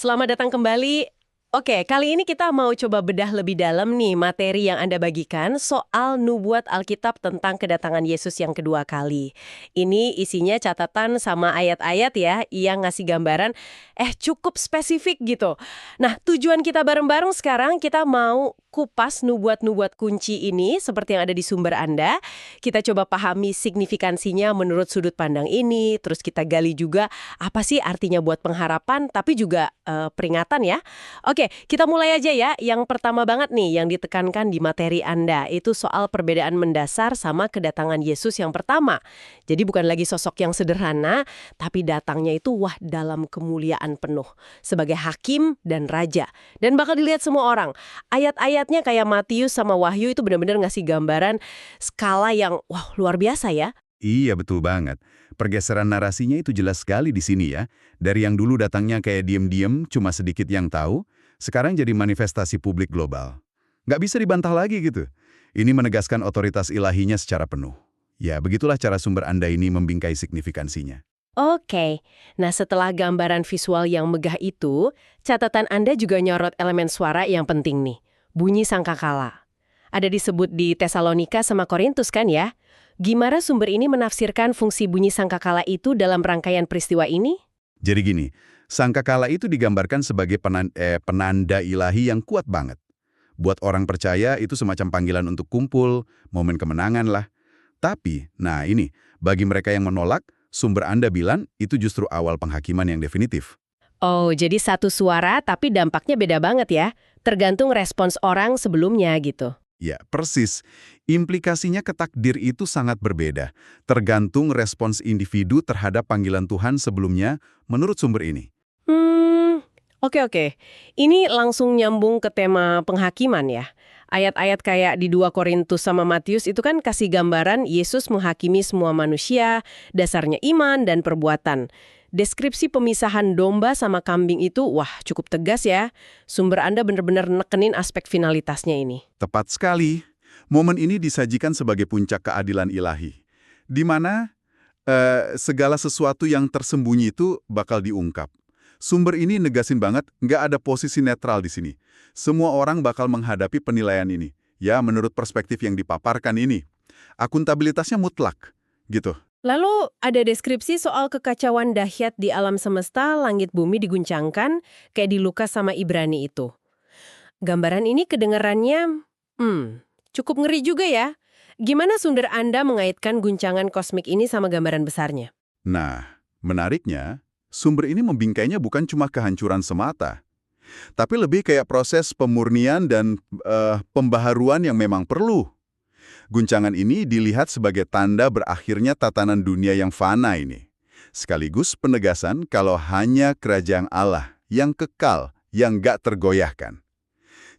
Selamat datang kembali. Oke, kali ini kita mau coba bedah lebih dalam nih materi yang Anda bagikan soal nubuat Alkitab tentang kedatangan Yesus yang kedua kali. Ini isinya catatan sama ayat-ayat ya, yang ngasih gambaran cukup spesifik gitu. Nah, tujuan kita bareng-bareng sekarang kita mau kupas nubuat-nubuat kunci ini seperti yang ada di sumber Anda. Kita coba pahami signifikansinya menurut sudut pandang ini, terus kita gali juga apa sih artinya buat pengharapan tapi juga peringatan ya. Oke, kita mulai aja ya. Yang pertama banget nih yang ditekankan di materi Anda itu soal perbedaan mendasar sama kedatangan Yesus yang pertama. Jadi bukan lagi sosok yang sederhana, tapi datangnya itu dalam kemuliaan penuh sebagai hakim dan raja. Dan bakal dilihat semua orang. Ayat-ayatnya kayak Matius sama Wahyu itu benar-benar ngasih gambaran skala yang luar biasa ya. Iya, betul banget. Pergeseran narasinya itu jelas sekali di sini ya. Dari yang dulu datangnya kayak diem-diem, cuma sedikit yang tahu, sekarang jadi manifestasi publik global. Nggak bisa dibantah lagi gitu. Ini menegaskan otoritas ilahinya secara penuh. Ya, begitulah cara sumber Anda ini membingkai signifikansinya. Oke, nah setelah gambaran visual yang megah itu, catatan Anda juga nyorot elemen suara yang penting nih. Bunyi sangkakala. Ada disebut di Tesalonika sama Korintus kan ya? Gimana sumber ini menafsirkan fungsi bunyi sangkakala itu dalam rangkaian peristiwa ini? Jadi gini, sangkakala itu digambarkan sebagai penanda ilahi yang kuat banget. Buat orang percaya itu semacam panggilan untuk kumpul, momen kemenangan lah. Tapi, nah ini, bagi mereka yang menolak, sumber Anda bilang itu justru awal penghakiman yang definitif. Oh, jadi satu suara tapi dampaknya beda banget ya? Tergantung respons orang sebelumnya gitu. Ya, persis. Implikasinya ke takdir itu sangat berbeda, tergantung respons individu terhadap panggilan Tuhan sebelumnya menurut sumber ini. Oke. Ini langsung nyambung ke tema penghakiman ya. Ayat-ayat kayak di 2 Korintus sama Matius itu kan kasih gambaran Yesus menghakimi semua manusia, dasarnya iman dan perbuatan. Deskripsi pemisahan domba sama kambing itu, cukup tegas ya. Sumber Anda benar-benar nekenin aspek finalitasnya ini. Tepat sekali. Momen ini disajikan sebagai puncak keadilan ilahi, di mana segala sesuatu yang tersembunyi itu bakal diungkap. Sumber ini negasin banget, nggak ada posisi netral di sini. Semua orang bakal menghadapi penilaian ini. Ya, menurut perspektif yang dipaparkan ini. Akuntabilitasnya mutlak, gitu. Lalu ada deskripsi soal kekacauan dahsyat di alam semesta, langit bumi diguncangkan, kayak di Lukas sama Ibrani itu. Gambaran ini kedengarannya, cukup ngeri juga ya. Gimana sumber Anda mengaitkan guncangan kosmik ini sama gambaran besarnya? Nah, menariknya, sumber ini membingkainya bukan cuma kehancuran semata, tapi lebih kayak proses pemurnian dan pembaharuan yang memang perlu. Guncangan ini dilihat sebagai tanda berakhirnya tatanan dunia yang fana ini. Sekaligus penegasan kalau hanya kerajaan Allah yang kekal, yang gak tergoyahkan.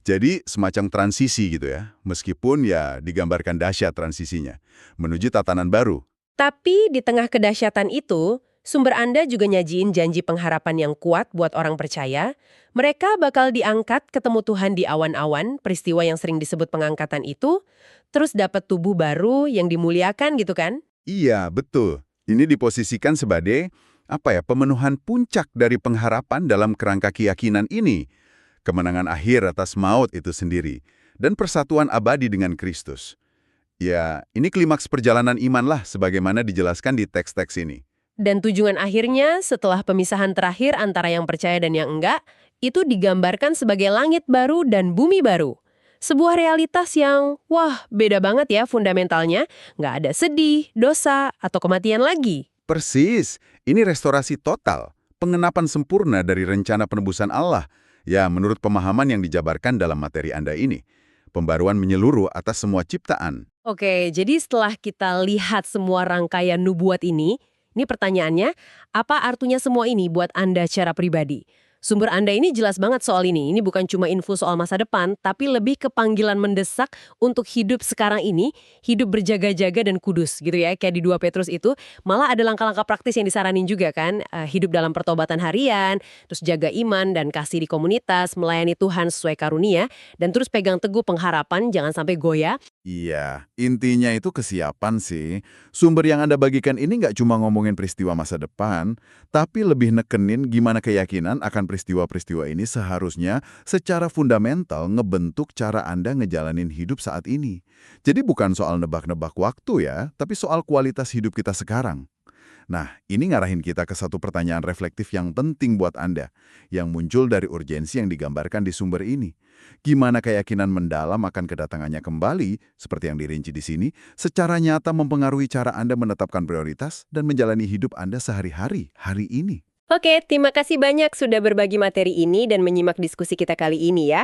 Jadi semacam transisi gitu ya, meskipun ya digambarkan dahsyat transisinya, menuju tatanan baru. Tapi di tengah kedahsyatan itu, sumber Anda juga nyajiin janji pengharapan yang kuat buat orang percaya. Mereka bakal diangkat ketemu Tuhan di awan-awan, peristiwa yang sering disebut pengangkatan itu, terus dapat tubuh baru yang dimuliakan gitu kan? Iya, betul. Ini diposisikan sebagai pemenuhan puncak dari pengharapan dalam kerangka keyakinan ini. Kemenangan akhir atas maut itu sendiri. Dan persatuan abadi dengan Kristus. Ya, ini klimaks perjalanan iman lah sebagaimana dijelaskan di teks-teks ini. Dan tujuan akhirnya setelah pemisahan terakhir antara yang percaya dan yang enggak, itu digambarkan sebagai langit baru dan bumi baru. Sebuah realitas yang, beda banget ya fundamentalnya. Nggak ada sedih, dosa, atau kematian lagi. Persis, ini restorasi total, pengenapan sempurna dari rencana penebusan Allah. Ya, menurut pemahaman yang dijabarkan dalam materi Anda ini. Pembaruan menyeluruh atas semua ciptaan. Oke, jadi setelah kita lihat semua rangkaian nubuat ini pertanyaannya, apa artinya semua ini buat Anda secara pribadi? Sumber Anda ini jelas banget soal ini. Ini bukan cuma info soal masa depan, tapi lebih ke panggilan mendesak untuk hidup sekarang ini, hidup berjaga-jaga dan kudus gitu ya. Kayak di 2 Petrus itu, malah ada langkah-langkah praktis yang disaranin juga kan. Hidup dalam pertobatan harian, terus jaga iman dan kasih di komunitas, melayani Tuhan sesuai karunia, dan terus pegang teguh pengharapan, jangan sampai goyah. Iya, intinya itu kesiapan sih. Sumber yang Anda bagikan ini nggak cuma ngomongin peristiwa masa depan, tapi lebih nekenin gimana keyakinan akan peristiwa-peristiwa ini seharusnya secara fundamental ngebentuk cara Anda ngejalanin hidup saat ini. Jadi bukan soal nebak-nebak waktu ya, tapi soal kualitas hidup kita sekarang. Nah, ini ngarahin kita ke satu pertanyaan reflektif yang penting buat Anda, yang muncul dari urgensi yang digambarkan di sumber ini. Gimana keyakinan mendalam akan kedatangannya kembali, seperti yang dirinci di sini, secara nyata mempengaruhi cara Anda menetapkan prioritas dan menjalani hidup Anda sehari-hari, hari ini. Oke, terima kasih banyak sudah berbagi materi ini dan menyimak diskusi kita kali ini ya.